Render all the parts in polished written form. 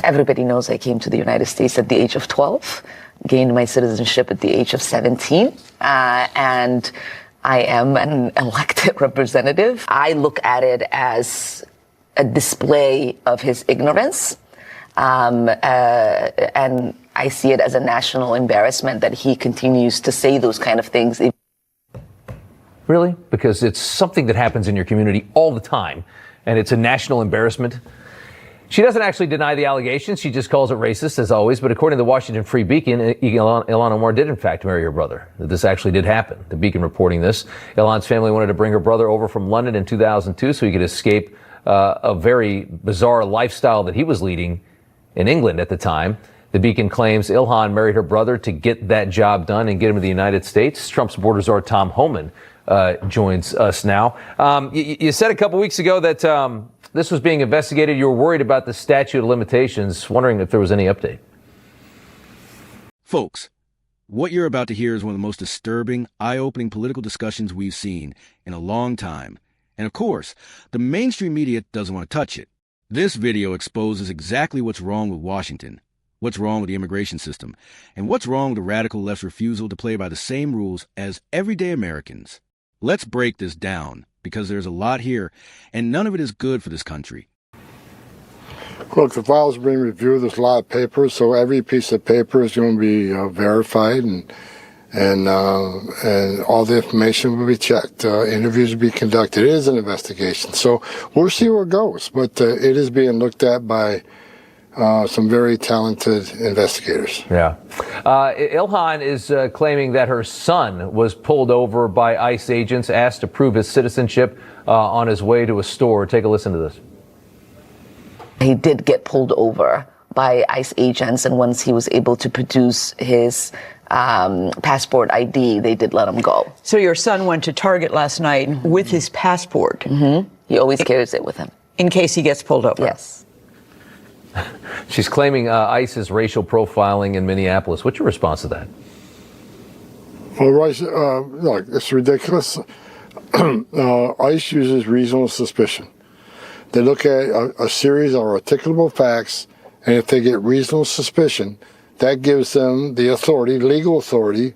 Everybody knows I came to the United States at the age of 12, gained my citizenship at the age of 17, and I am an elected representative. I look at it as a display of his ignorance, and I see it as a national embarrassment that he continues to say those kind of things. Really? Because it's something that happens in your community all the time, and it's a national embarrassment. She doesn't actually deny the allegations. She just calls it racist, as always. But according to the Washington Free Beacon, Ilhan Omar did, in fact, marry her brother. This actually did happen. The Beacon reporting this. Ilhan's family wanted to bring her brother over from London in 2002 so he could escape a very bizarre lifestyle that he was leading in England at the time. The Beacon claims Ilhan married her brother to get that job done and get him to the United States. Trump's border czar Tom Homan joins us now. You said a couple weeks ago that this was being investigated. You were worried about the statute of limitations, wondering if there was any update. Folks, what you're about to hear is one of the most disturbing, eye-opening political discussions we've seen in a long time. And of course, the mainstream media doesn't want to touch it. This video exposes exactly what's wrong with Washington, what's wrong with the immigration system, and what's wrong with the radical left's refusal to play by the same rules as everyday Americans. Let's break this down, because there's a lot here, and none of it is good for this country. Look, the file's being reviewed. There's a lot of papers, so every piece of paper is going to be verified, and all the information will be checked. Interviews will be conducted. It is an investigation, so we'll see where it goes. But it is being looked at by some very talented investigators. Yeah. Ilhan is claiming that her son was pulled over by ICE agents, asked to prove his citizenship on his way to a store. Take a listen to this. He did get pulled over by ICE agents, and once he was able to produce his passport ID, they did let him go. So your son went to Target last night with his passport. He always carries it with him. In case he gets pulled over. Yes. She's claiming ICE's racial profiling in Minneapolis. What's your response to that? Well, look, it's ridiculous. ICE uses reasonable suspicion. They look at a series of articulable facts, and if they get reasonable suspicion, that gives them the authority, legal authority,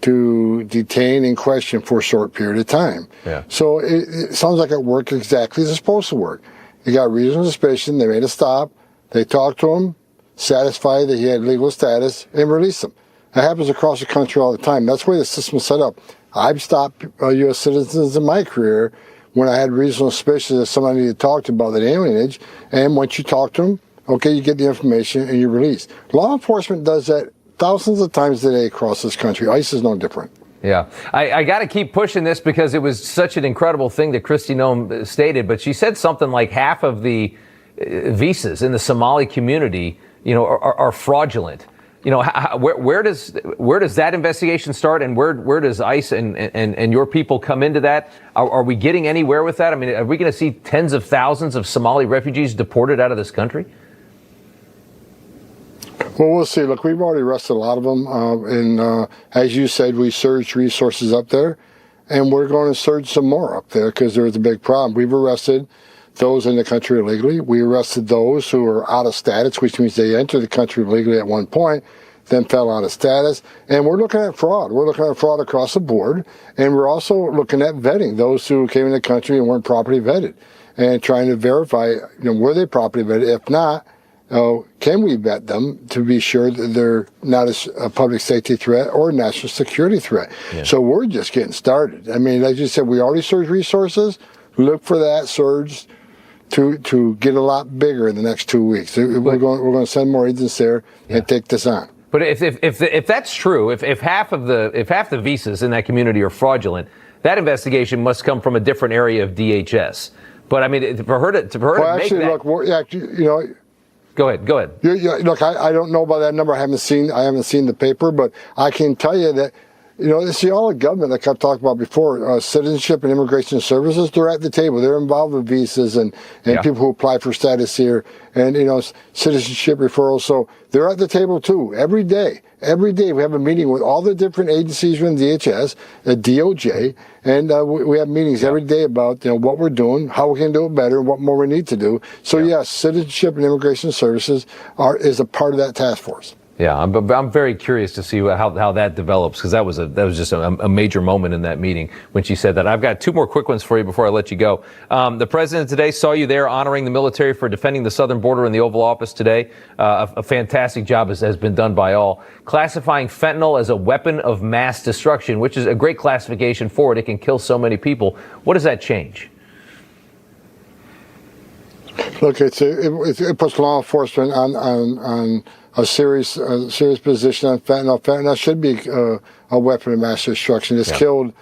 to detain and question for a short period of time. Yeah. So it sounds like it worked exactly as it's supposed to work. You got reasonable suspicion, they made a stop, they talked to him, satisfied that he had legal status, and released him. That happens across the country all the time. That's the way the system is set up. I've stopped U.S. citizens in my career when I had reasonable suspicion that somebody needed to talk to about their alienage, and once you talk to them, okay, you get the information and you're released. Law enforcement does that thousands of times a day across this country. ICE is no different. Yeah, I got to keep pushing this because it was such an incredible thing that Kristi Noem stated, but she said something like half of the visas in the Somali community, are fraudulent. Where does that investigation start, and where does ICE and your people come into that? Are we getting anywhere with that? I mean, are we going to see tens of thousands of Somali refugees deported out of this country? Well, we'll see. Look, we've already arrested a lot of them, and as you said, we surged resources up there, and we're going to surge some more up there because there's a big problem. We've arrested those in the country illegally. We arrested those who are out of status, which means they entered the country illegally at one point, then fell out of status. And we're looking at fraud. We're looking at fraud across the board. And we're also looking at vetting those who came in the country and weren't properly vetted and trying to verify, were they properly vetted? If not, can we vet them to be sure that they're not a public safety threat or a national security threat? Yeah. So we're just getting started. I mean, as you said, we already surged resources. Look for that surge to get a lot bigger in the next 2 weeks. We're going to send more agents there and take this on. But if that's true, if half the visas in that community are fraudulent, that investigation must come from a different area of DHS. But I mean, for her to make that. Look, Go ahead. Look, I don't know about that number. I haven't seen the paper, but I can tell you that see, all the government, like I've talked about before, Citizenship and Immigration Services, they're at the table. They're involved with visas and people who apply for status here and, citizenship referrals. So they're at the table too. Every day we have a meeting with all the different agencies from DHS, the DOJ, and we have meetings every day about, what we're doing, how we can do it better, and what more we need to do. So yes, Citizenship and Immigration Services is a part of that task force. Yeah, I'm very curious to see how that develops, because that was just a major moment in that meeting when she said that. I've got two more quick ones for you before I let you go. The president today saw you there honoring the military for defending the southern border in the Oval Office today. A fantastic job has been done by all. Classifying fentanyl as a weapon of mass destruction, which is a great classification for it. It can kill so many people. What does that change? Look, it puts law enforcement on a serious position on fentanyl. Fentanyl should be a weapon of mass destruction. It's killed,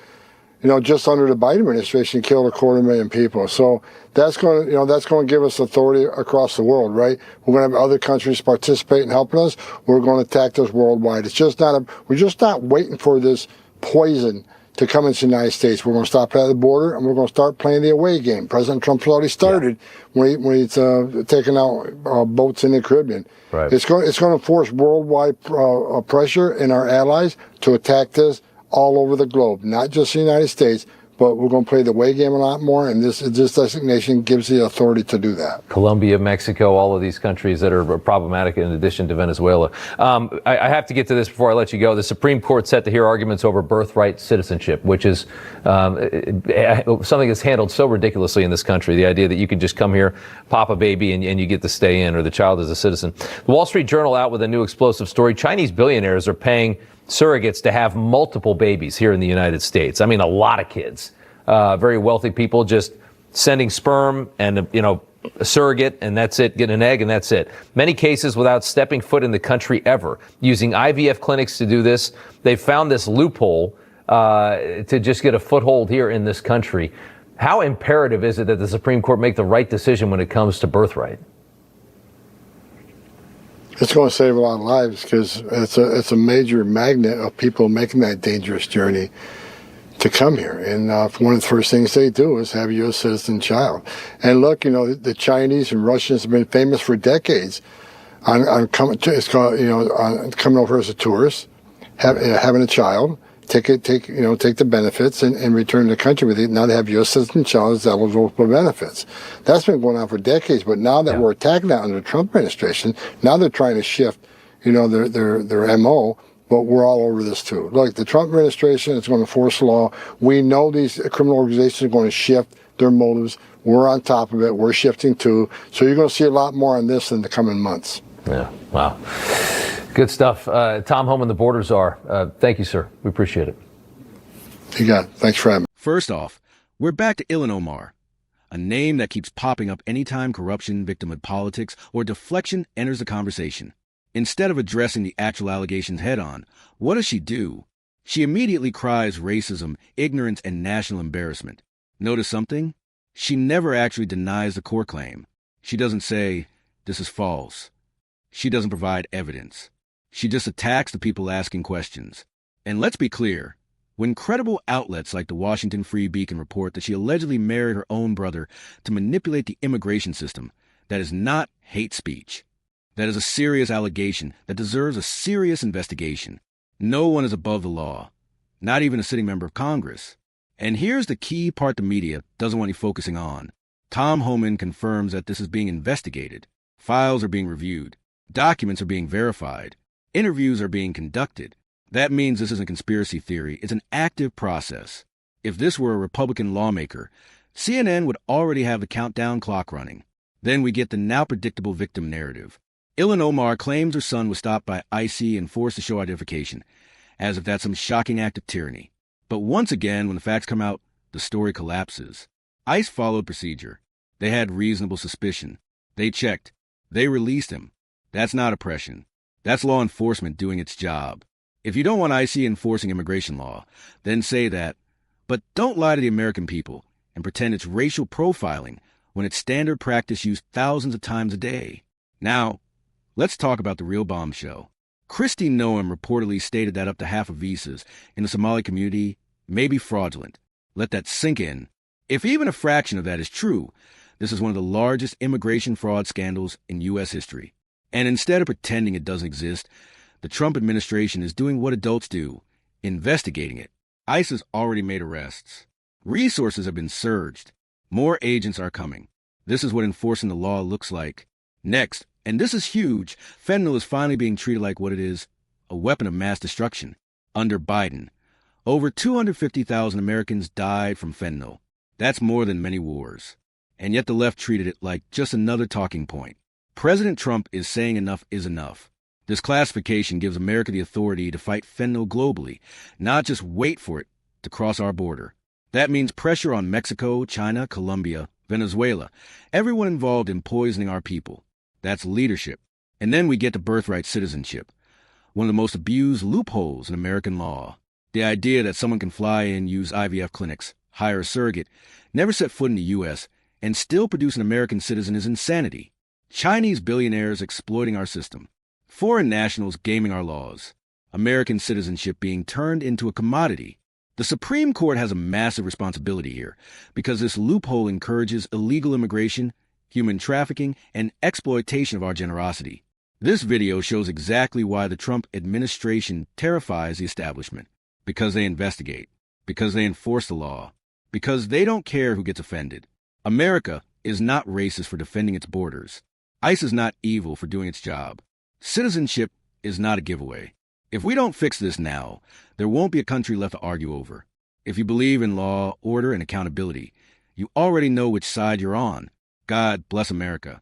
just under the Biden administration, killed 250,000 people. So that's going to give us authority across the world, right? We're going to have other countries participate in helping us. We're going to attack this worldwide. We're just not waiting for this poison to come into the United States. We're going to stop at the border, and we're going to start playing the away game. President Trump's already started when he's taking out boats in the Caribbean. Right. It's going to force worldwide pressure in our allies to attack this all over the globe, not just the United States, but we're going to play the away game a lot more, and this designation gives the authority to do that. Colombia, Mexico, all of these countries that are problematic in addition to Venezuela. I have to get to this before I let you go. The Supreme Court set to hear arguments over birthright citizenship, which is something that's handled so ridiculously in this country. The idea that you can just come here, pop a baby, and you get to stay in, or the child is a citizen. The Wall Street Journal out with a new explosive story. Chinese billionaires are paying surrogates to have multiple babies here in the United States. I mean, a lot of kids. Very wealthy people just sending sperm and, a surrogate, and that's it, getting an egg, and that's it. Many cases without stepping foot in the country ever. Using IVF clinics to do this, they found this loophole to just get a foothold here in this country. How imperative is it that the Supreme Court make the right decision when it comes to birthright? It's going to save a lot of lives, because it's a major magnet of people making that dangerous journey to come here. And one of the first things they do is have a U.S. citizen child. And look, the Chinese and Russians have been famous for decades on coming over as a tourist, having a child, take the benefits and return to the country with it. Now they have U.S. citizen child that's eligible for benefits. That's been going on for decades. But now that we're attacking that under the Trump administration, now they're trying to shift, their MO. But we're all over this too. Look, the Trump administration is going to force the law. We know these criminal organizations are going to shift their motives. We're on top of it. We're shifting too. So you're going to see a lot more on this in the coming months. Yeah. Wow. Good stuff. Tom Homan, the border czar. Thank you, sir. We appreciate it. You got it. Thanks for having me. First off, we're back to Ilhan Omar, a name that keeps popping up anytime corruption, victimhood politics, or deflection enters the conversation. Instead of addressing the actual allegations head-on, what does she do? She immediately cries racism, ignorance, and national embarrassment. Notice something? She never actually denies the core claim. She doesn't say, this is false. She doesn't provide evidence. She just attacks the people asking questions. And let's be clear, when credible outlets like the Washington Free Beacon report that she allegedly married her own brother to manipulate the immigration system, that is not hate speech. That is a serious allegation that deserves a serious investigation. No one is above the law, not even a sitting member of Congress. And here's the key part the media doesn't want you focusing on. Tom Homan confirms that this is being investigated. Files are being reviewed. Documents are being verified. Interviews are being conducted. That means this isn't conspiracy theory. It's an active process. If this were a Republican lawmaker, CNN would already have the countdown clock running. Then we get the now predictable victim narrative. Ilhan Omar claims her son was stopped by ICE and forced to show identification, as if that's some shocking act of tyranny. But once again, when the facts come out, the story collapses. ICE followed procedure. They had reasonable suspicion. They checked. They released him. That's not oppression. That's law enforcement doing its job. If you don't want ICE enforcing immigration law, then say that. But don't lie to the American people and pretend it's racial profiling when it's standard practice used thousands of times a day. Now, let's talk about the real bombshell. Kristi Noem reportedly stated that up to half of visas in the Somali community may be fraudulent. Let that sink in. If even a fraction of that is true, this is one of the largest immigration fraud scandals in U.S. history. And instead of pretending it doesn't exist, the Trump administration is doing what adults do, investigating it. ICE has already made arrests. Resources have been surged. More agents are coming. This is what enforcing the law looks like. Next, and this is huge, fentanyl is finally being treated like what it is, a weapon of mass destruction. Under Biden, over 250,000 Americans died from fentanyl. That's more than many wars. And yet the left treated it like just another talking point. President Trump is saying enough is enough. This classification gives America the authority to fight fentanyl globally, not just wait for it to cross our border. That means pressure on Mexico, China, Colombia, Venezuela, everyone involved in poisoning our people. That's leadership. And then we get to birthright citizenship, one of the most abused loopholes in American law. The idea that someone can fly in, use IVF clinics, hire a surrogate, never set foot in the U.S., and still produce an American citizen is insanity. Chinese billionaires exploiting our system. Foreign nationals gaming our laws. American citizenship being turned into a commodity. The Supreme Court has a massive responsibility here because this loophole encourages illegal immigration, human trafficking, and exploitation of our generosity. This video shows exactly why the Trump administration terrifies the establishment. Because they investigate. Because they enforce the law. Because they don't care who gets offended. America is not racist for defending its borders. ICE is not evil for doing its job. Citizenship is not a giveaway. If we don't fix this now, there won't be a country left to argue over. If you believe in law, order, and accountability, you already know which side you're on. God bless America.